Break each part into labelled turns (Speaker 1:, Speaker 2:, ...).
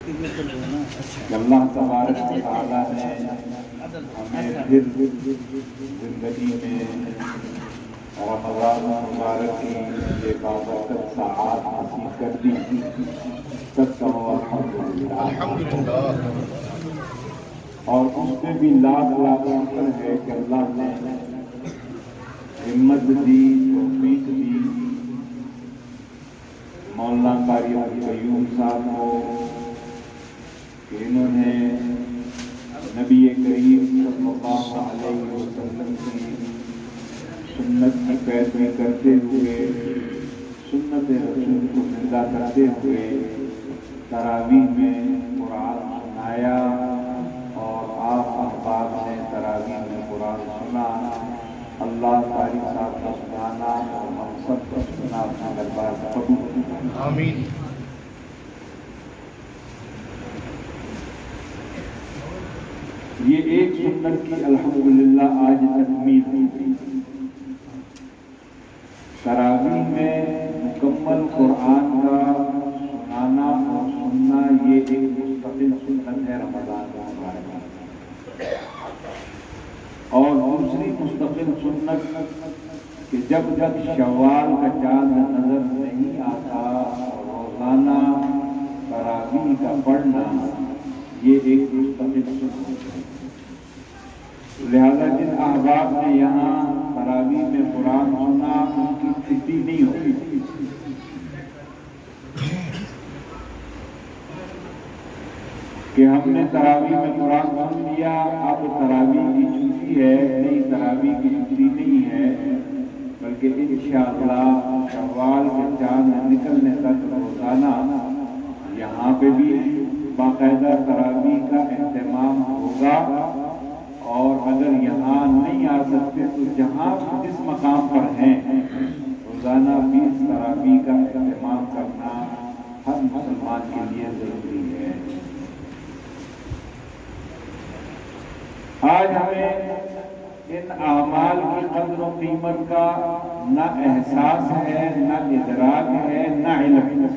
Speaker 1: اللہ تبارک و تعالیٰ نے ہمیں پھر زندگی میں رمضان مبارک کی یہ بابرکت ساعات حاصل کر دی. سب کہو الحمدللہ. اور اس پہ بھی لاکھ لاکھ شکر ہے کہ اللہ نے ہمت دی، توفیق دی مولانا قاری قیوم صاحب کو کہ انہوں نے نبی کریم صلی اللہ علیہ وسلم کی سنت کی پیروی کرتے ہوئے، سنت رسول کو زندہ کرتے ہوئے تراویح میں قرآن سنایا، اور آپ احباب نے تراویح میں قرآن سنا. اللہ قاری صاحب کا سنانا اور ہم سب کا سننا اپنا دربار قبول کرے.
Speaker 2: آمین.
Speaker 1: یہ ایک سنت کی الحمدللہ آج تکمیل ہوئی. تراویح میں مکمل قرآن کا سنانا اور سننا یہ ایک مستقل سنت ہے رمضان مبارک. اور دوسری مستقل سنت کہ جب جب شوال کا چاند نظر نہیں آتا روزانہ تراویح کا پڑھنا یہ ایک مستقل سنت ہے. لہذا جن احباب نے یہاں تراویح میں قرآن سنا ان کی چھٹی نہیں ہوئی. کہ ہم نے تراویح میں قرآن سن لیا اب تراویح کی چھٹی ہے. نہیں، تراویح کی چھٹی نہیں ہے، بلکہ انشاءاللہ شوال کے چاند نکلنے تک روزانہ یہاں پہ بھی باقاعدہ تراویح کا اہتمام ہوگا. اور اگر یہاں نہیں آ سکتے تو جہاں جس مقام پر ہیں روزانہ 20 تراویح کا اہتمام کرنا ہر مسلمان کے لیے ضروری ہے. آج ہمیں ان اعمال کی قدر و قیمت کا نہ احساس ہے، نہ ادراک ہے، نہ علم ہے.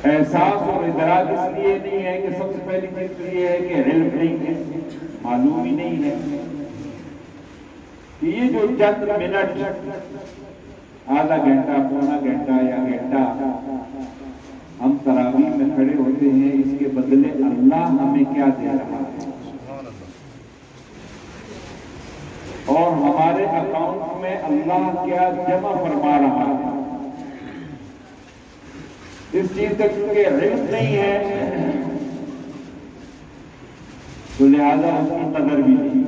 Speaker 1: احساس اور ادراک اس لیے نہیں ہے کہ سب سے پہلی چیز تو یہ ہے کہ علم نہیں ہے، معلوم ہی نہیں ہے کہ یہ جو چند منٹ، آدھا گھنٹہ، پونا گھنٹہ یا گھنٹہ ہم تراویح میں کھڑے ہوتے ہیں، اس کے بدلے اللہ ہمیں کیا دے رہا ہے اور ہمارے اکاؤنٹ میں اللہ کیا جمع فرما رہا ہے. اس چیز کا چونکہ علم نہیں ہے تو لہذا اس کی قدر بھی نہیں.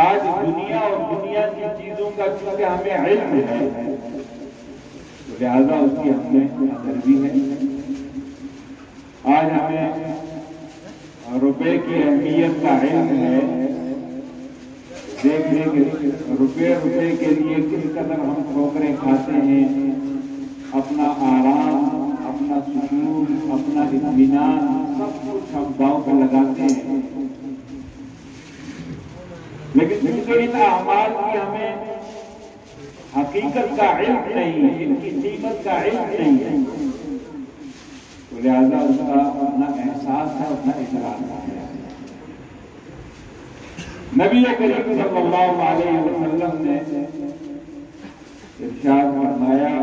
Speaker 1: آج دنیا اور دنیا کی چیزوں کا چونکہ ہمیں علم ہے تو لہذا اس کی ہمیں قدر بھی ہے. آج ہمیں روپے کی اہمیت کا علم ہے. دیکھ لیں کہ روپے کے لیے کس قدر ہم ٹھوکریں کھاتے ہیں، اپنا آرام، اپنا سکون، اپنا اطمینان سب کچھ ہم داؤ پہ لگاتے ہیں. لیکن چونکہ ان اعمال کی ہمیں حقیقت کا علم نہیں، ان کی قیمت کا علم نہیں ہے تو لہذا اس کا نہ احساس ہے نہ ادراک ہے. نبی کریم صلی اللہ علیہ وسلم نے ارشاد فرمایا،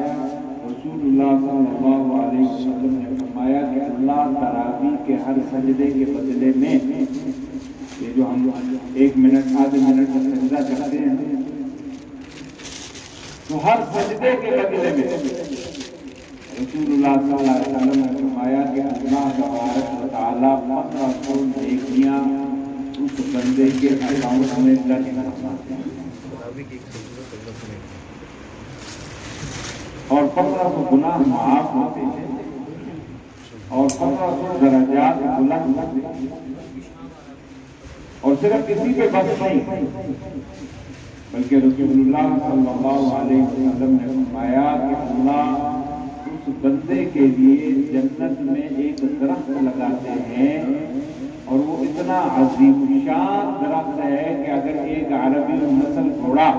Speaker 1: رسول اللہ صلی اللہ علیہ وسلم نے فرمایا کہ اللہ تراویح کے ہر سجدے کے بدلے میں، یہ جو ہم 1 منٹ آدھے منٹ کا سجدہ کرتے ہیں تو ہر سجدے کے بدلے میں رسول اللہ صلی اللہ علیہ وسلم نے فرمایا کہ اللہ تبارک و تعالیٰ 1500 نیکیاں اس بندے کے اکاؤنٹ میں درج کرواتے ہیں اور 1500 گناہ معاف ہوتے ہیں اور 1500 درجات بلند ہوتے ہیں. اور صرف کسی پہ بس نہیں بلکہ رسول اللہ صلی اللہ علیہ وسلم نے فرمایا کہ اللہ اس بندے کے لیے جنت میں ایک درخت لگاتے ہیں اور وہ اتنا عظیم شان درخت ہے کہ اگر ایک عربی نسل گھوڑا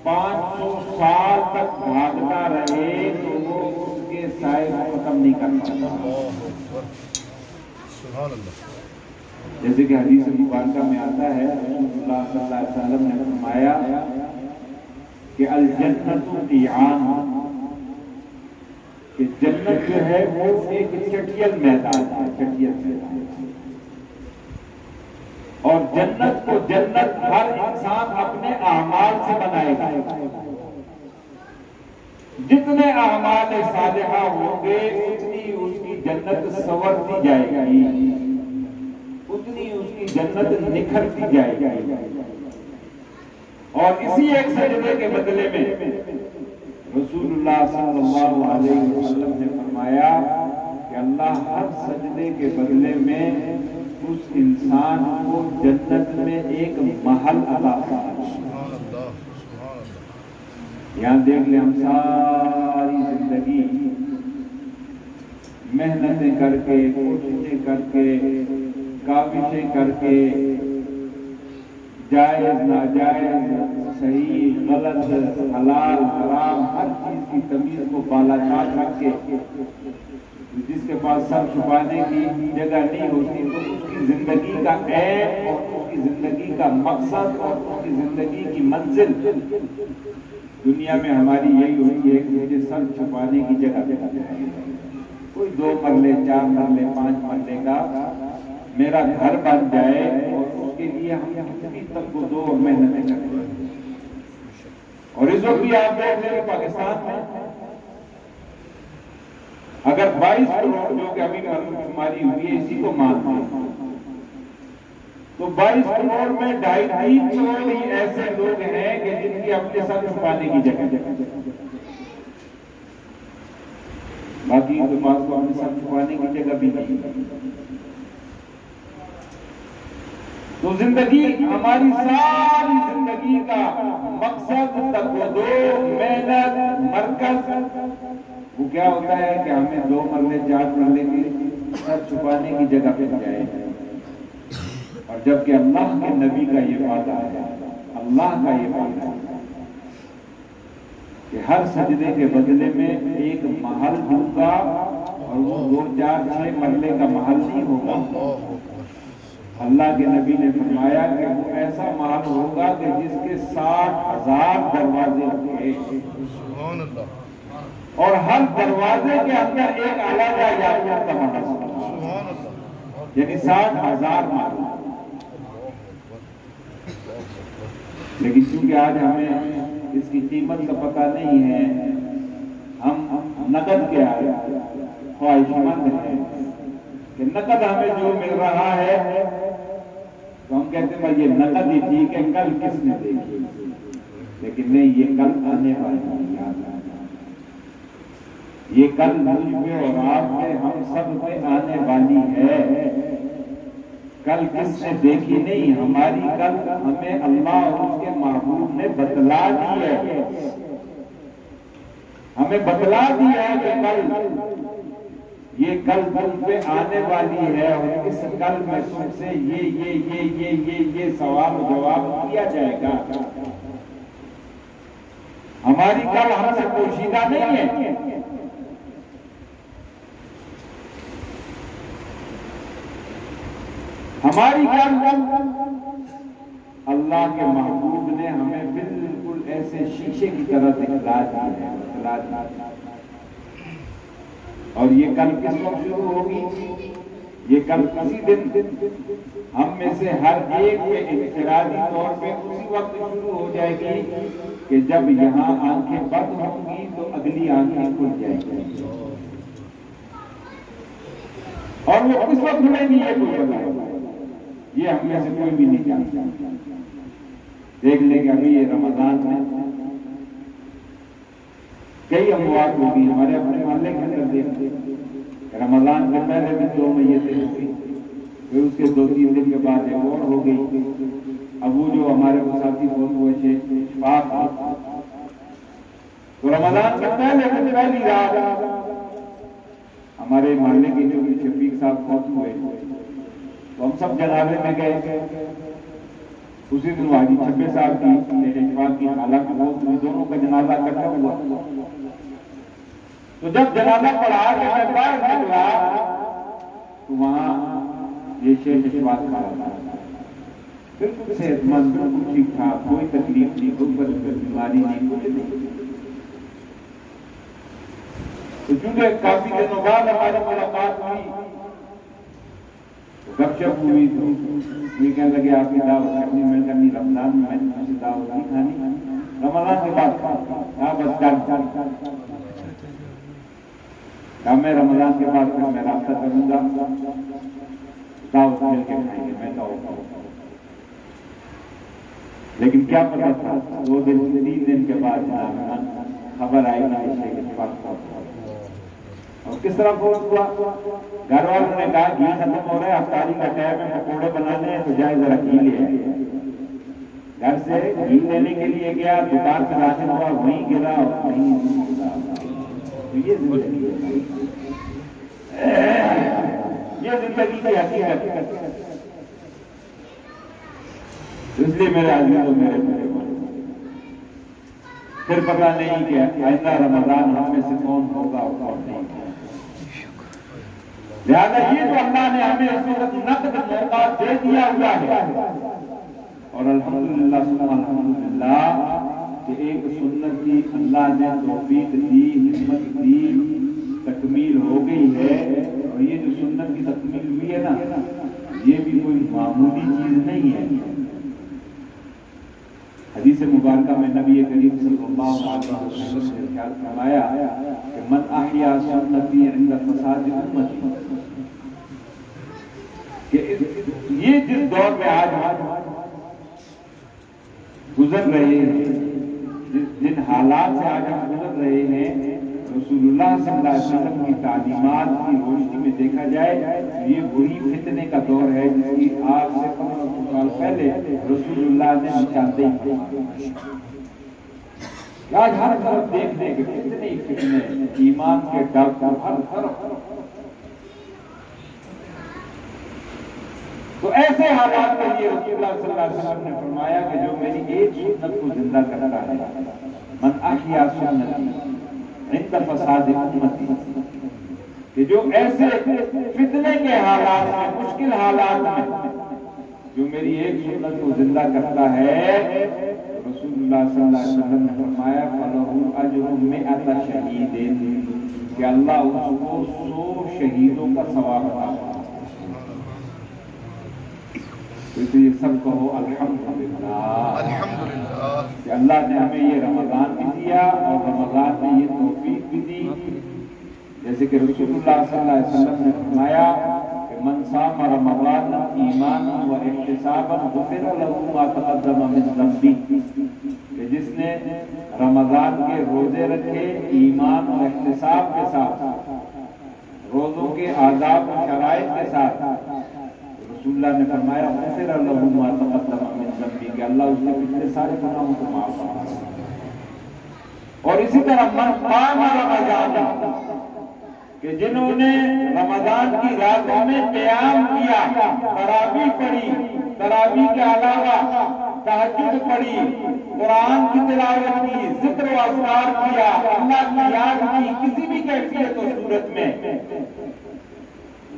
Speaker 1: 500 سال تک بھاگتا رہے تو وہ اس کے سائے کو ختم نہیں کر پاتا.
Speaker 2: سبحان اللہ.
Speaker 1: جیسے کہ حدیث مبارکہ میں آتا ہے رسول اللہ صلی اللہ علیہ وسلم نے فرمایا کہ الجنت قیعان، کہ جنت جو ہے وہ ایک چٹیل میدان ہے، چٹیل میدان. اور جنت کو جنت ہر انسان اپنے اعمال سے بنائے گا. جتنے اعمال صالحہ ہوں گے اتنی اس کی جنت سنورتی جائے گی، اتنی اس کی جنت نکھرتی جائے گی. اور اسی ایک سجدے کے بدلے میں رسول اللہ صلی اللہ علیہ وسلم نے فرمایا کہ اللہ ہر سجدے کے بدلے میں اس انسان کو جنت میں ایک محل عطا فرمائے. یہاں دیکھ لیں، ہم ساری زندگی محنتیں کر کے، کوششیں کر کے، کاوشیں کر کے، جائز ناجائز، صحیح غلط، حلال حرام، ہر چیز کی تمیز کو بالا چاک رکھ کے، جس کے پاس سر چھپانے کی جگہ نہیں ہوتی تو اس کی زندگی کا عیب اور اس کی زندگی کا مقصد اور اس کی زندگی کی منزل دنیا میں ہماری یہی ہوتی ہے کہ مجھے سر چھپانے کی جگہ مل جائے. کوئی 2 مرلے 4 مرلے 5 مرلے کا میرا گھر بن جائے اور اس کے لیے ہم کتنی تک کو دو محنتیں کرتے ہیں. اور اس وقت بھی آپ دیکھ لیں پاکستان میں اگر 22 کروڑ جو کہ ابھی ہماری ہوئی ہے اسی کو مانتے ہیں تو 22 کروڑ میں 2.5-3 کروڑ ہی ایسے لوگ ہیں کہ جن کی اپنے سر چھپانے کی جگہ، باقی کے پاس کو اپنے سر چھپانے کی جگہ بھی نہیں. تو زندگی، ہماری ساری زندگی کا مقصد، تقویٰ، محنت، مرکز وہ کیا ہوتا ہے کہ ہمیں 2 مرلے 4 مرلے کی سر چھپانے کی جگہ پہ جائے. اور جبکہ اللہ کے نبی کا یہ وعدہ ہے، اللہ کا یہ وعدہ ہے کہ ہر سجدے کے بدلے میں ایک محل دوں گا اور وہ 2 4 6 مرلے کا محل نہیں ہوگا. اللہ کے نبی نے فرمایا کہ وہ ایسا محل ہوگا کہ جس کے 60,000 دروازے ہوں گے اور ہر دروازے کے اندر ایک علیحدہ یاقوت کا محل ہوگا، یعنی 60,000 محل. لیکن چونکہ آج ہمیں اس کی قیمت کا پتہ نہیں ہے، ہم نقد کے آئے خواہش مند ہیں کہ نقد ہمیں جو مل رہا ہے تو ہم کہتے ہیں بھائی یہ نقد ہی ٹھیک ہے، کل کس نے دیکھی. لیکن نہیں، یہ کل آنے والی یاد آ جائے، یہ کل مجھ پہ اور آپ پہ، ہم سب پہ آنے والی ہے. کل کس نے دیکھی نہیں، ہماری کل ہمیں اللہ اور اس کے محبوب نے بتلا دی ہے. ہمیں بتلا دیا ہے کہ کل یہ کل تم پہ آنے والی ہے اور اس کل میں تم سے یہ سوال و جواب کیا جائے گا. ہماری کل ہم سے پوشیدہ نہیں ہے. ہماری کل اللہ کے محبوب نے ہمیں بالکل ایسے شیشے کی طرح دکھلا دیا ہے. اور یہ کل کس وقت شروع ہوگی؟ یہ کل کسی دن ہم میں سے ہر ایک پہ انفرادی طور پہ اسی وقت شروع ہو جائے گی کہ جب یہاں آنکھیں بند ہوں گی تو اگلی آنکھیں کھل جائیں گی. اور وہ کس وقت کھلیں گی یہ کوئی پتہ، یہ ہم میں سے کوئی بھی نہیں جانتا. دیکھ لیں کہ ابھی یہ رمضان میں کئی اموات ہوگی ہمارے اپنے محلے کے اندر. دیکھتے رمضان کے پہلے بھی 2 میتیں ہوئی، پھر اس کے 2-3 دن کے بعد ایک اور ہو گئی. اب وہ جو ہمارے ساتھی فوت ہوئے شفاق، تو رمضان کے پہلے پہلی رات ہمارے محلے کے جو شفیق صاحب فوت ہوئے تو ہم سب جنازے میں گئے. اسی دن حاجی چھبے صاحب کی اشفاق کی حالت وہ دونوں کا جنازہ اکٹھا ہوا. تو جب جنازہ پڑھا کہ میں باہر نکلا تو وہاں یہ شیخ اشفاق کھڑا تھا، بالکل صحت مند، بالکل ٹھیک ٹھاک، کوئی تکلیف نہیں، کوئی بیماری نہیں، کچھ نہیں. تو چونکہ کافی دنوں بعد ہماری ملاقات ہوئی، گپ شپ ہوئی، تو یہ کہنے لگے آپ کی دعوت کرنی میں کرنی، رمضان میں نے مجھے دعوت نہیں کھانی، رمضان کے بعد کہا بس کہا میں رمضان کے بعد پھر میں رابطہ کروں گا، دعوت مل کے کھائیں گے. میں دعوت کروں گا، لیکن کیا پتا تھا 2 دن 3 دن کے بعد خبر آئی نا شیخ اشفاق صاحب. اور کس طرح فوت ہوا؟ گھر والوں نے کہا گھی ختم ہو رہا ہے، افطاری کا ٹائم ہے، پکوڑے بنانے ہیں تو جائے ذرا گھی لے آئے. گھر سے گھی لینے کے لیے گیا، دکان پہ داخل ہوا، وہیں گرا اور وہیں یہ زندگی کی حقیقت. اس لیے میرے عزیزوں میرے پھر پتہ نہیں کہ آئندہ رمضان ہم میں سے کون ہوگا اور کون نہیں. لہذا یہ تو اللہ نے ہمیں اس وقت نقد موقع دے دیا ہوا ہے، اور الحمدللہ الحمدللہ کہ ایک سنت کی اللہ نے توفیق دی، ہمت دی، تکمیل ہو گئی ہے. اور یہ جو سنت کی تکمیل ہوئی ہے نا، یہ بھی کوئی معمولی چیز نہیں ہے. حدیث مبارکہ میں نبی کریم صلی اللہ علیہ وسلم نے ارشاد فرمایا کہ من احیا سنتی عند فساد امتی، کہ یہ جس دور میں آج گزر رہے ہیں، جن حالات سے آج ہم گزر رہے ہیں، رسول اللہ صلی اللہ علیہ وسلم کی تعلیمات کی روشنی میں دیکھا جائے یہ وہی فتنے کا دور ہے جس کی آج سے 1500 سال پہلے رسول اللہ نے نشاندہی کی. آج ہر طرف دیکھنے کے فتنے ہی فتنے، ایمان کے ڈاکٹر ہر طرف. تو ایسے حالات کے لیے رسول اللہ صلی اللہ علیہ وسلم نے فرمایا کہ جو میری ایک سنت کو زندہ کرتا ہے، من احیا سنتی عند فساد امتی، کہ جو ایسے فتنے کے حالات میں، مشکل حالات میں جو میری ایک سنت کو زندہ کرتا ہے، رسول اللہ صلی اللہ علیہ وسلم نے فرمایا فَلَهُ أَجْرٌ مِئَةَ شَهِيدٍ، کہ اللہ اس کو 100 شہیدوں کا ثواب عطا کرے. تو یہ سب کہو الحمدللہ، الحمدللہ کہ اللہ نے ہمیں یہ رمضان بھی دیا اور رمضان میں یہ توفیق بھی دی. جیسے کہ رسول اللہ صلی اللہ علیہ وسلم نے فرمایا کہ من صام رمضان ایمانا و احتسابا غفر له ما تقدم من ذنبه، کہ جس نے رمضان کے روزے رکھے ایمان و احتساب کے ساتھ، روزوں کے آداب و شرائط کے ساتھ، رسول اللہ نے فرمایا غفر له ما تقدم من ذنبه، کہ اللہ اس کے پچھلے سارے گناہوں کو معاف فرما دے. اور اسی طرح من قام رمضان، کہ جنہوں نے رمضان کی راتوں میں قیام کیا، تراویح پڑھی، تراویح کے علاوہ تہجد پڑھی، قرآن کی تلاوت کی، ذکر و اذکار کیا، اللہ کی یاد کی کسی بھی کیفیت و صورت میں،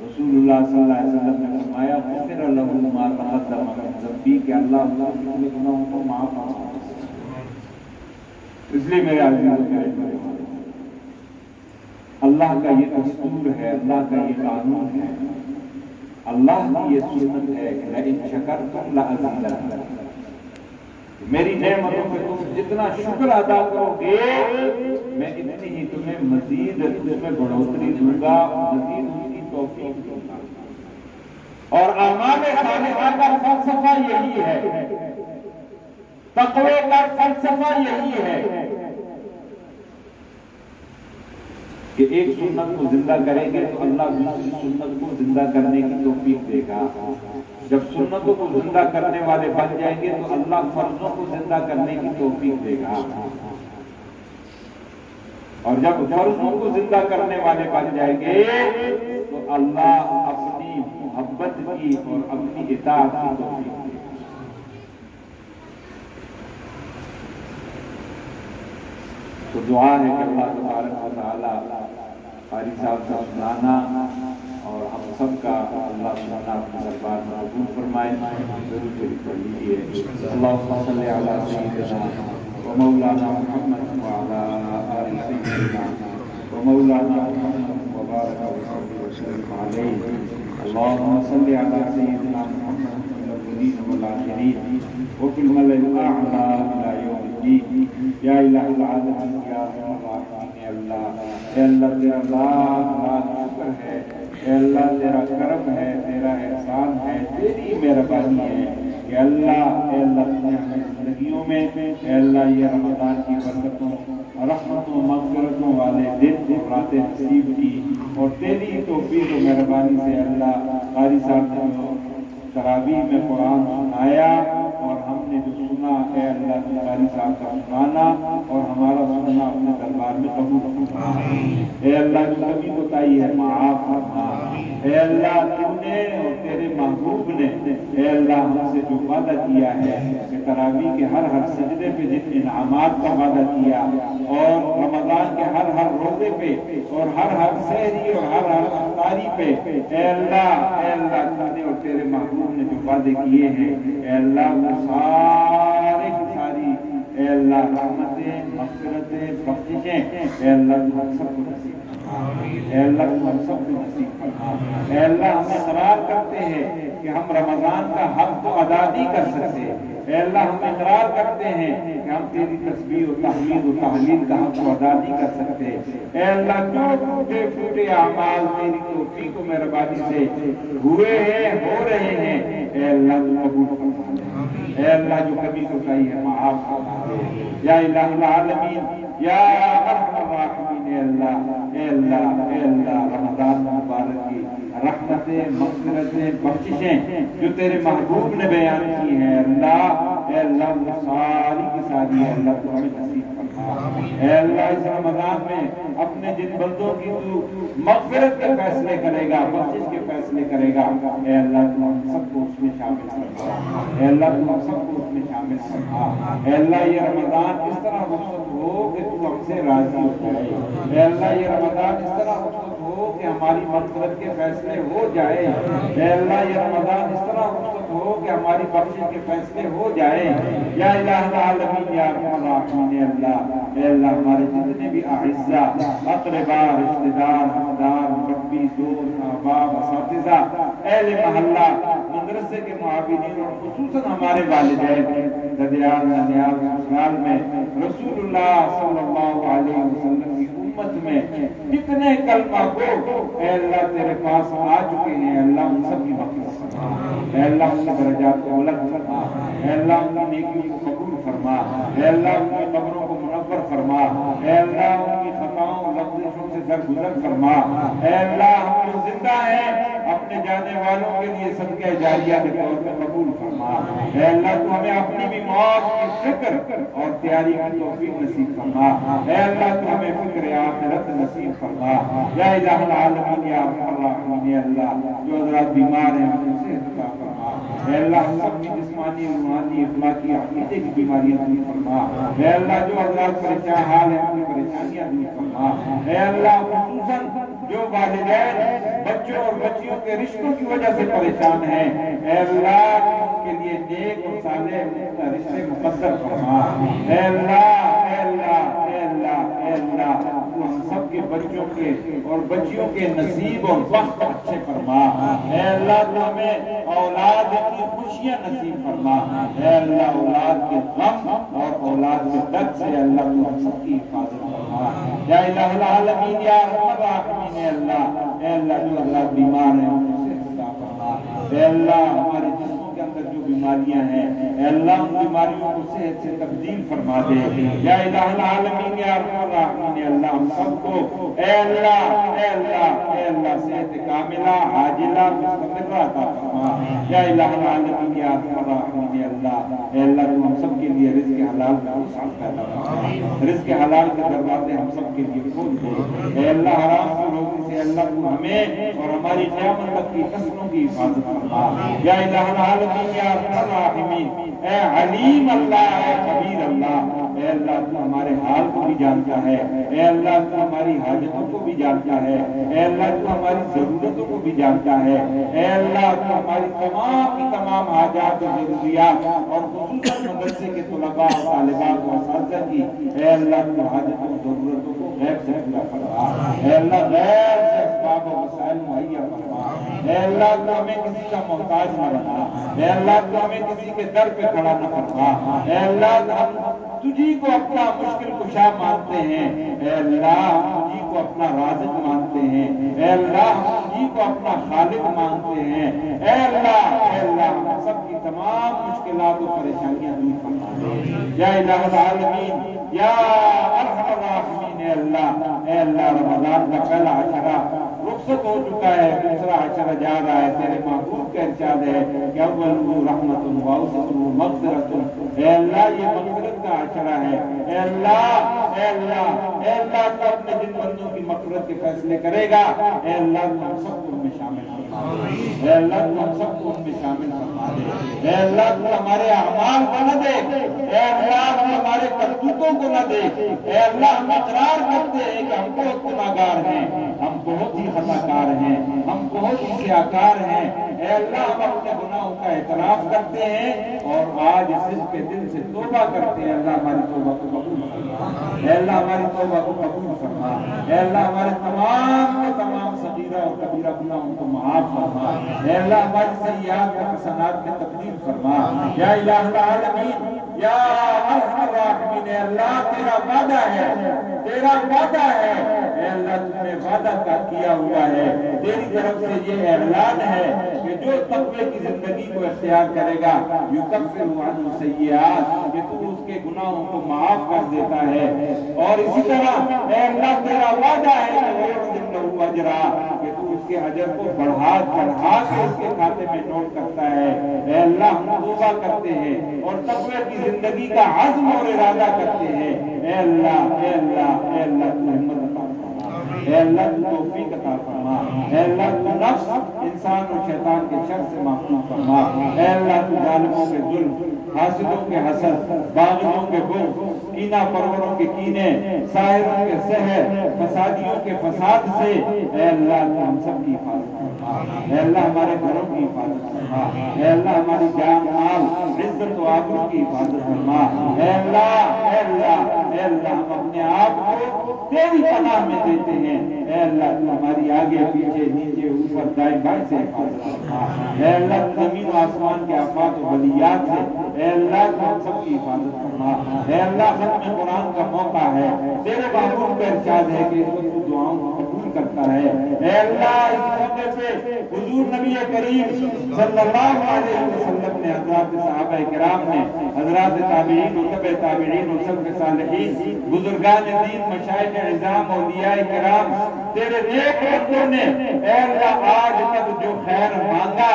Speaker 1: رسول اللہ صلی اللہ علیہ وسلم نے فرمایا غفر له ما تقدم من ذنبه، کہ اللہ اس کے گناہوں کو معاف فرما دے. اس لیے میرے عزیزوں، اللہ کا یہ دستور ہے، اللہ کا یہ قانون ہے، اللہ کی یہ سنت ہے کہ لئن شکرتم لأزیدنکم، میری نعمتوں پہ تم جتنا شکر ادا کرو گے میں اتنی ہی تمہیں مزید اس میں بڑھوتری دوں گا، مزید اس کی توفیق دوں گا. اور اعمال صالحہ کا فلسفہ یہی ہے، تقوی کا فلسفہ یہی ہے کہ ایک سنت کو زندہ کریں گے تو اللہ دوسری سنت کو زندہ کرنے کی توفیق دے گا. جب سنتوں کو زندہ کرنے والے بن جائیں گے تو اللہ فرضوں کو زندہ کرنے کی توفیق دے گا. اور جب فرضوں کو زندہ کرنے والے بن جائیں گے تو اللہ اپنی محبت کی اور اپنی اطاعت کی توفیق دے گا. تو دعا ہے کہ اللہ تبارک و تعالیٰ قاری صاحب کا سنانا اور ہم سب کا اللہ سبحانہ اپنے دربار میں قبول فرمائے. ضرور شریف پڑھ لیجیے. اللہم صلی علی سیدنا و مولانا محمد وعلی آل سیدنا و مولانا محمد وبارک وسلم علیہ. اللہم صلی علی سیدنا محمد فی الاولین والآخرین وفی الملأ الاعلی الی یوم الدین. یا الہ العالمین یا ارحم الراحمین. اللہ اے اللہ تیرا لاکھ شکر ہے، اے اللہ تیرا کرم ہے، تیرا احسان ہے، تیری مہربانی ہے کہ اللہ اے اللہ نے ہمیں زندگیوں میں اے اللہ یہ رمضان کی برکتوں رحمتوں مغفرتوں والے دن اور راتیں نصیب کی، اور تیری توفیق و مہربانی سے اللہ قاری صاحب نے تراویح میں قرآن سنایا اور ہم نے جو سنا اے اللہ قاری صاحب کا سنانا اور ہمارا سننا اپنے دربار میں قبول فرما. اے اللہ جو کمی کوتاہی ہے معاف فرما. اے اللہ تو نے اور تیرے محبوب نے اے اللہ ہم سے جو وعدہ کیا ہے کہ تراویح کے ہر سجدے پہ جن انعامات کا وعدہ کیا اور رمضان کے ہر روزے پہ اور ہر سحری اور ہر افطاری پہ اے اللہ تو نے اور تیرے محبوب نے جو وعدے کیے ہیں اے اللہ وہ سارے کی ساری اے اللہ رحمتیں مغفرتیں بخششیں اے اللہ تو ہم سب کو نصیب فرما. اے اللہ تو ہم سب کو نصیب فرما. اے اللہ ہم اقرار کرتے ہیں کہ ہم رمضان کا حق تو ادا نہیں کر سکتے. اے اللہ ہم اقرار کرتے ہیں کہ ہم تیری تسبیح و تحمید و تحلیل کا حق کو ادا نہیں کر سکتے. اے اللہ جو ٹوٹے اعمال تیری توفیق و مہربانی سے ہوئے ہیں ہو رہے ہیں اے اللہ تو قبول فرما. اے اللہ جو کمی کوتاہی ہے معاف فرما دے. یا الہ العالمین یا ارحم الراحمین. اے اللہ رمضان مبارک کی رحمتیں مغفرتیں بخششیں جو تیرے محبوب نے بیان کی ہیں اے اللہ وہ ساری کی ساری ہے اللہ تو ہمیں نصیب فرما. اے اللہ اس رمضان میں اپنے جن بندوں کی تو مغفرت کے فیصلے کرے گا بخشش کے فیصلے کرے گا اے اللہ تو ہم سب کو اس میں شامل فرما. اے اللہ تو ہم سب کو اس میں شامل فرما. اے اللہ یہ رمضان اس طرح رخصت ہو کہ تو ہم سے راضی ہو جائے. اے اللہ یہ رمضان اس طرح رخصت ہو کہ ہماری مغفرت کے فیصلے ہو جائے. اے اللہ یہ رمضان اس طرح رخصت ہو کہ ہماری بخشش کے فیصلے ہو جائے. یا الہ العالمین یا ارحم الراحمین. اے اللہ ہمارے جتنے بھی اعزاء اقرباء رشتہ دار ہمدار مربی دوست احباب اساتذہ اہل محلہ مدرسے کے معاونین اور خصوصاً ہمارے والدین ددیال ننیال سسرال میں رسول اللہ صلی اللہ علیہ وسلم کی امت میں کتنے کلمہ گو اے اللہ تیرے پاس آ چکے ہیں اللہ ان سب کی مغفرت فرما. اے اللہ ان کے درجات کو بلند فرما. اے اللہ ان کی نیکیوں کو قبول فرما. اے اللہ ان کی قبروں کو منور فرما. اے اللہ ان کی خطاؤں لغزشوں سے درگزر فرما. اے اللہ ہم جو زندہ ہیں اپنے جانے والوں کے لیے صدقہ جاریہ کے طور پر قبول فرما. اے اللہ تو ہمیں اپنی بھی موت کی فکر اور تیاری کی توفیق نصیب فرما. اے اللہ تو ہمیں فکر آخرت نصیب فرما. یا الہ العالمین یا ارحم الراحمین. اللہ جو حضرات بیمار ہیں ان سے صحت عطا فرما. اے اللہ ہم سب کی جسمانی روحانی اخلاقی عقیدے کی بیماریاں دور فرما. اے اللہ جو حضرات پریشان حال ہیں اپنی پریشانیاں دور فرما. اے اللہ خصوصاً جو والدین بچوں اور بچیوں کے رشتوں کی وجہ سے پریشان ہیں اے اللہ ان کے لیے نیک اور صالح رشتے مقدر فرما. اے اللہ تو ہم سب کے بچوں کے اور بچیوں کے نصیب اور وقت اچھے فرما. اے اللہ تو ہمیں اولاد کی خوشیاں نصیب فرما. اے اللہ اولاد کے غم اور اولاد کے درد سے اللہ تو ہم سب کی حفاظت فرما. یا الہ العالمین یا ارحم الراحمین. اے اللہ جو اللہ بیمار ہیں ان سے عطا فرما. اے اللہ ہمارے جسموں کے اندر جو بیماریاں ہیں اے اللہ ان بیماریوں کو صحت سے تبدیل فرما دے. یا الہ العالمین یا ارحم الراحمین. اللہ ہم سب کو اے اللہ صحت کاملہ عاجلہ مستمرہ عطا فرما. یا الہ العالمین یا ارحم الراحمین. اے اللہ تو ہم سب کے لیے رزق حلال کا وسعت پیدا فرما. رزق حلال کے دروازے ہم سب کے لیے کھول دے. اے اللہ حرام کی روزی سے اللہ تو ہمیں اور ہماری قیامت تک کی نسلوں کی حفاظت فرما. یا الہ العالمین یا ارحم الراحمین. اے علیم اللہ اے خبیر اللہ. اے اللہ تو ہمارے حال کو بھی جانتا ہے، اے اللہ تو ہماری حاجتوں کو بھی جانتا ہے، اے اللہ تو ہماری ضرورتوں کو بھی جانتا ہے، اے اللہ تو ہماری تمام کی تمام حاجات و ضروریات اور خصوصاً مدرسے کے طلباء اور طالبات و اساتذہ کی اے اللہ تو حاجتوں و ضرورتوں کو غیب سے پورا فرما، اے اللہ غیب سے اسباب و وسائل مہیا فرما، اے اللہ تو ہمیں کسی کا محتاج نہ بنا، اے اللہ تو ہمیں کسی کے در پہ کھڑا نہ فرما، اے اللہ ہم تجھی کو اپنا مشکل کشا مانتے ہیں، اے اللہ ہم تجھی کو اپنا رازق مانتے ہیں، اے اللہ ہم تجھی کو اپنا خالق مانتے ہیں، اے اللہ ہم سب کی تمام مشکلات و پریشانیاں دور فرما دے یا الہ العالمین یا ارحم الراحمین۔ اے اللہ رمضان کا پہلا عشرہ رخصت ہو چکا ہے، دوسرا عشرہ جا رہا ہے، تیرے محبوب کا ارشاد ہے کہ اولہ رحمت و اوسطہ مغفرۃ، اے اللہ یہ مغفرت کا عشرہ ہے، اے اللہ تو اپنے جن بندوں کی مغفرت کے فیصلے کرے گا، اے اللہ تو ہم سب کو ان میں شامل فرما دے، اے اللہ تو ہم سب کو ان میں شامل فرما دے، اے اللہ تو ہمارے اعمال کو نہ دے، اے اللہ تو ہمارے کرتوتوں کو نہ دے، اے اللہ ہم اقرار کرتے ہیں کہ ہم بہت گناہگار ہیں، ہم بہت ہی خطا کار ہیں، ہم بہت ہی سیاکار ہیں، اے اللہ ہم اپنے گناہوں کا اعتراف کرتے ہیں اور آج صدق کے دل سے توبہ کرتے ہیں، اللہ ہماری توبہ کو قبول فرما، اے اللہ ہماری توبہ کو قبول فرما، اے اللہ ہمارے تمام صغیرہ اور کبیرہ گناہوں کو معاف فرما، اے اللہ ہماری سیئات و حسنات میں تبدیل فرما یا الہ العالمین یا ارحم الراحمین۔ اے اللہ تیرا وعدہ ہے، تیرا وعدہ ہے، اے اللہ تم نے وعدہ کا کیا ہوا ہے، تیری طرف سے یہ اعلان ہے کہ جو تقوی کی زندگی کو اختیار کرے گا یکفر عنہ سیئات، کہ تو اس کے گناہوں کو معاف کر دیتا ہے، اور اسی طرح اے اللہ تیرا وعدہ ہے کہ وہ اجرا، کہ تو اس کے اجر کو بڑھا چڑھا کے اس کے کھاتے میں نوٹ کرتا ہے۔ اے اللہ ہم توبہ کرتے ہیں اور تقوی کی زندگی کا عزم اور ارادہ کرتے ہیں، اے اللہ اے اللہ اے اللہ تو ہمت عطا فرما، اے اللہ تو توفیق عطا فرما، اے اللہ تو نفس انسان اور شیطان کے شر سے محفوظ فرما، اے اللہ تو ظالموں کے ظلم، حاسدوں کے حسد، باغیوں کے بغض، کینہ پروروں کے کینے، ساحروں کے سحر، فسادیوں کے فساد سے اے اللہ تو ہم سب کی حفاظت فرما، اے اللہ ہمارے گھروں کی حفاظت فرما، اے اللہ ہماری جان مال عزت و آبرو کی حفاظت فرما، اے اللہ اے اللہ اے اللہ ہم اپنے آپ کو تیری پناہ میں دیتے ہیں، اے اللہ تو ہماری آگے پیچھے نیچے اوپر دائیں بائیں سے حفاظت فرما، اے اللہ زمین و آسمان کے آفات و بلیات سے اے اللہ تو ہم سب کی حفاظت فرما، اے اللہ ختم قرآن کا موقع ہے، تیرے محبوب کا ارشاد ہے کہ اس وقت دعاؤں کو قبول کرتا ہے، اے اللہ اس موقع پہ حضور نبی کریم صلی اللہ علیہ وسلم نے، حضرات صحابہ کرام نے، حضرات تابعین و تبع تابعین و سلف صالحین، بزرگان دین، مشائخ اعظام، اولیاء کرام، تیرے نیک بندوں نے اے اللہ آج تک جو خیر مانگا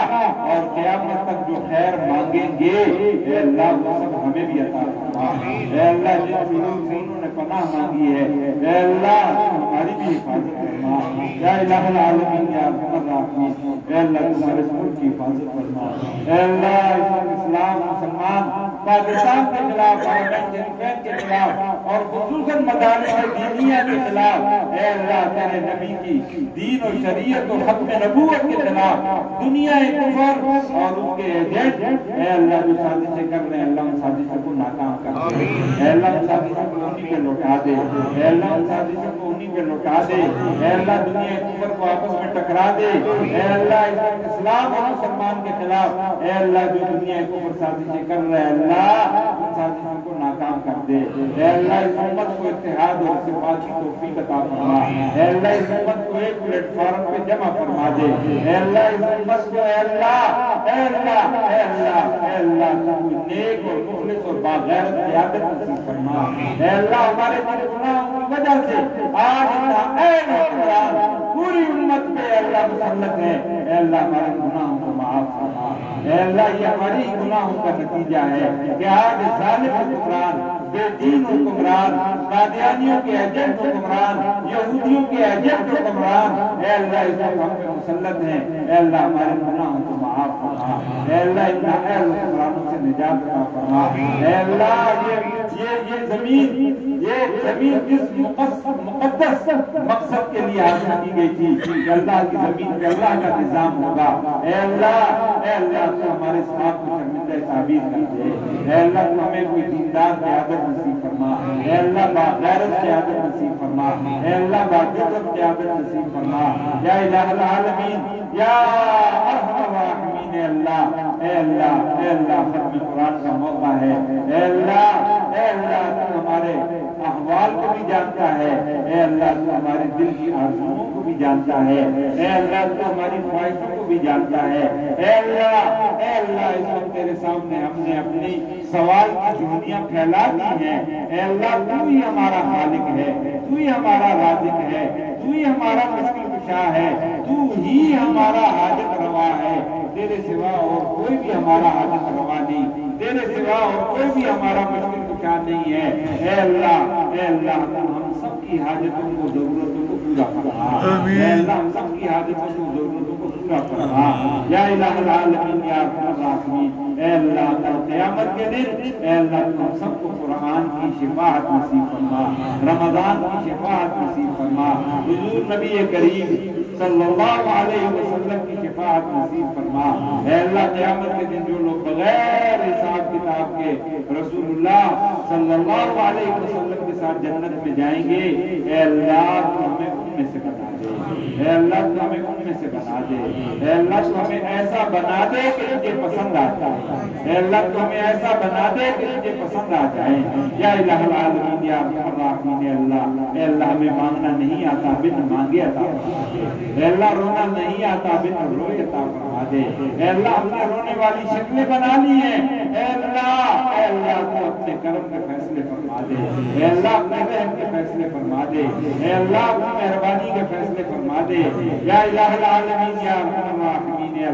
Speaker 1: اور قیامت تک جو خیر مانگیں گے اے اللہ وہ سب ہمیں بھی عطا فرما، اے اللہ جن شرور سے انہوں نے پناہ مانگی ہے اے اللہ ہماری بھی حفاظت فرما یا الہ العالمین یا ارحم الراحمین، اے اللہ تمہارے ملک کی حفاظت فرما، اے اللہ اسلام مسلمان پاکستان کے خلاف، حرمین شریفین کے خلاف اور خصوصاً مدارس دینیہ کے خلاف، اے اللہ تیرے نبی کی دین و شریعت و ختم نبوت کے خلاف دنیا کفر اور اس کے ایجنٹ اے اللہ جو سازشیں کر رہے ہیں اللہ ان سازشوں کو ناکام کر دے، اے اللہ ان سازشوں کو انہی پہ لوٹا دے، اے اللہ ان سازشوں کو انہی پہ لوٹا دے، اے اللہ دنیا کفر کو آپس میں ٹکرا دے، اے اللہ اسلام اور مسلمان کے خلاف اے اللہ جو دنیا کفر سازشیں کر رہے ہیں اللہ ان سازشوں کو ناکام کر دے، اے اللہ اس امت کو اتحاد اور اتفاق کی توفیق عطا فرما، اے اللہ اس امت کو ایک پلیٹ فارم پہ جمع فرما دے، اے اللہ اس امت کو اے اللہ اے اللہ اے اللہ اے اللہ تو نیک اور مخلص اور باغیرت قیادت نصیب فرما، اے اللہ ہمارے گناہوں کی وجہ سے آج نااہل حکمران پوری امت پہ اے اللہ مسلط ہے، اے اللہ ہمارے گناہوں کو معاف فرما، اے اللہ یہ ہماری گناہوں کا نتیجہ ہے کہ آج ظالم حکمران، بے دین حکمران، قادیانیوں کے ایجنٹ حکمران، یہودیوں کے ایجنٹ حکمران اے اللہ اس وقت ہم پہ مسلط ہیں، اے اللہ ہمارے گناہوں کو معاف معاف فرما، اے اللہ ان نااہل حکمرانوں سے نجات عطا فرما، اے اللہ یہ زمین جس مقدس مقصد کے لیے حاصل کی گئی تھی کہ اللہ کی زمین پہ اللہ کا نظام ہوگا، اے اللہ تو ہمارے ساتھ کو شرمندہ ثابت کر دے، اے اللہ تو ہمیں کوئی دیندار قیادت نصیب فرما، اے اللہ باغیرت قیادت نصیب فرما، اے اللہ باجرت قیادت نصیب فرما، یا الہ العالمین یا ارحم الراحمین، اے اللہ ختم قرآن کا موقع ہے، اے اللہ تو ہمارے احوال کو بھی جانتا ہے، اے اللہ تو ہمارے دل کی آرزوؤں کو بھی جانتا ہے، اے اللہ تو ہماری خواہشوں کو بھی جانتا ہے، اے اللہ اس وقت تیرے سامنے ہم نے اپنی سوال کی جھولیاں پھیلا دی ہیں، اے اللہ تو ہی ہمارا خالق ہے، تو ہی ہمارا رازق ہے، تو ہی ہمارا مشکل کشا ہے، تو ہی ہمارا حاجت روا ہے، تیرے سوا اور کوئی بھی ہمارا حاجت روا نہیں، تیرے سوا اور کوئی بھی ہمارا مشکل کشا نہیں ہے، اے اللہ تو ہم سب کی حاجتوں کو ضرورتوں کو پورا فرما، اے اللہ ہم سب کی حاجتوں کو ضرورتوں کو پورا فرما، یا الہ العالمین یا ارحم الراحمین، اے اللہ قیامت کے دن اے اللہ تو ہم سب کو قرآن کی شفاعت نصیب فرما، رمضان کی شفاعت نصیب فرما، حضور نبی کریم صلی اللہ علیہ وسلم کی شفاعت نصیب فرما، اے اللہ قیامت کے دن جو لوگ بغیر حساب کتاب کے رسول اللہ صلی اللہ علیہ وسلم کے ساتھ جنت میں جائیں گے، اے اللہ تو ہمیں ان میں سے بنا دے، اے اللہ تو ہمیں ان میں سے بنا دے، اے اللہ تو ہمیں ایسا بنا دے کہ تجھے پسند آ جائے، اے اللہ تو ہمیں ایسا بنا دے کہ تجھے پسند آ جائے، یا الہ العالمین یا ارحم الراحمین، اے اللہ ہمیں مانگنا نہیں آتا بن مانگے عطا فرما دے، اے اللہ رونا نہیں آتا بن روئے عطا فرما دے، اے اللہ ہم نے رونے والی شکلیں بنا لی ہیں، اے اللہ تو اپنے کرم کے فیصلے فرما دے، اے اللہ اپنے رحم کے فیصلے فرما دے، اے اللہ اپنی مہربانی کے فیصلے فرما دے، یا الہ العالمین یا ارحم الراحمین، اے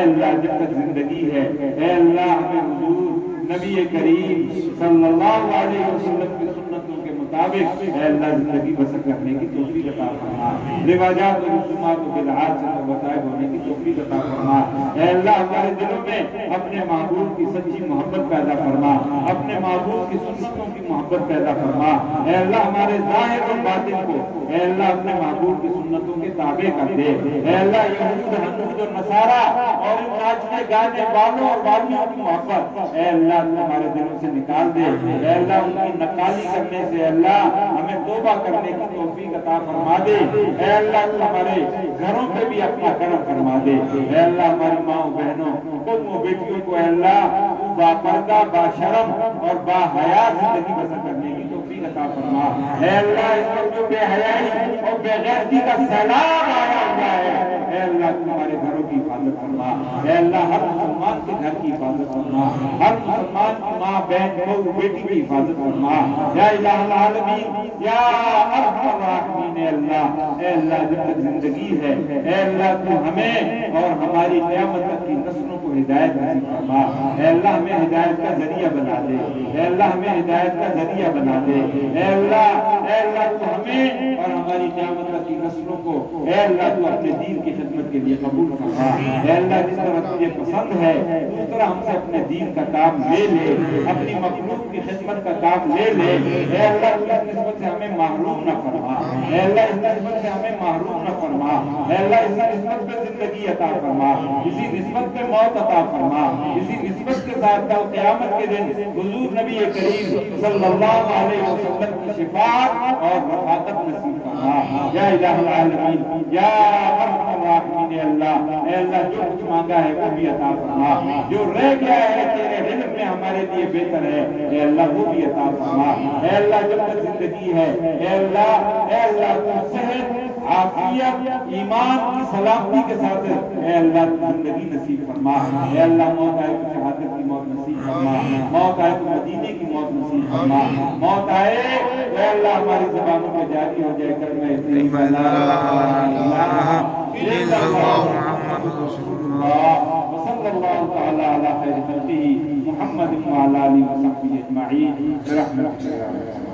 Speaker 1: اللہ جب تک زندگی ہے اے اللہ ہمیں حضور نبی کریم صلی اللہ علیہ وسلم کی سنتوں کے مطابق اے اللہ زندگی بسر کرنے کی توفیق عطا فرما، رواجات و رسومات و بدعات سے مبتعد ہونے کی توفیق عطا فرما، اے اللہ ہمارے دلوں میں اپنے محبوب کی سچی محبت پیدا فرما، اپنے محبوب کی سنتوں کی محبت پیدا فرما، اے اللہ ہمارے ظاہر و باطن کو اے اللہ اپنے محبوب کی سنتوں کے تابع کر دے، اے اللہ یہود حنود و نصارہ اور ان ناچنے گانے والوں اور والیوں کی محبت اے اللہ ہمارے دلوں سے نکال دے، اے اللہ ان کی نقالی کرنے سے اللہ ہمیں توبہ کرنے کی توفیق عطا فرما دے، اے اللہ تو ہمارے گھروں پہ بھی اپنا کرم فرما دے، اے اللہ ہماری ماں بہنوں قوموں بیٹیوں کو اے اللہ باپردہ باشرم اور باحیا زندگی بسر کرنے کی توفیق عطا فرما، اے اللہ اس وقت جو بے حیائی اور بے غیرتی کا سیلاب آیا ہوا ہے اے اللہ تمہارے گھروں کی حفاظت فرما، اے اللہ ہر مسلمان کے گھر کی حفاظت فرما، ہر مسلمان کی ماں بہن بہو بیٹی کی حفاظت فرما، یا الہ العالمین یا ارحم الراحمین، اے اللہ جب تک زندگی ہے اے اللہ تو ہمیں اور ہماری قیامت تک کی نسلوں کو ہدایت نصیب فرما، اے اللہ ہمیں ہدایت کا ذریعہ بنا دے، اے اللہ ہمیں ہدایت کا ذریعہ بنا دے، اے اللہ تو ہمیں اور ہماری قیامت تک کی نسلوں کو اے اللہ تو اپنے دین کی خدمت کے لیے قبول فرما، اے اللہ جس طرح تجھے پسند ہے اس طرح ہم سے اپنے دین کا کام لے لے، اپنی مخلوق کی خدمت کا کام لے لے، اے اللہ اس نسبت سے ہمیں محروم نہ فرما، اے اللہ اس نسبت سے ہمیں محروم نہ فرما، اے اللہ اسی نسبت پہ زندگی عطا فرما، اسی نسبت پہ موت عطا فرما، اسی نسبت کے ساتھ قیامت کے دن حضور نبی کریم صلی اللہ علیہ وسلم کی شفاعت اور رفاقت نصیب فرما، یا الہ العالمین یا ارحم الراحمین، اے اللہ جو کچھ مانگا ہے وہ بھی عطا فرما، جو رہ گیا ہے تیرے علم میں ہمارے لیے بہتر ہے اے اللہ وہ بھی عطا فرما، اے اللہ جب تک زندگی ہے اے اللہ تو صحت عافیت ایمان کی سلامتی کے ساتھ اے اللہ زندگی نصیب فرما، اے اللہ موت آئے تو شہادت کی موت نصیب فرما، موت آئے تو مدینے کی موت نصیب فرما، موت آئے اے اللہ ہماری زبانوں میں جاری ہو جائے کلمہ لا الہ الا اللہ محمد رسول اللہ وصلی اللہ تعالی علی خیر خلقہ محمد وعلی آلہ وصحبہ اجمعین برحمتہ یا رب۔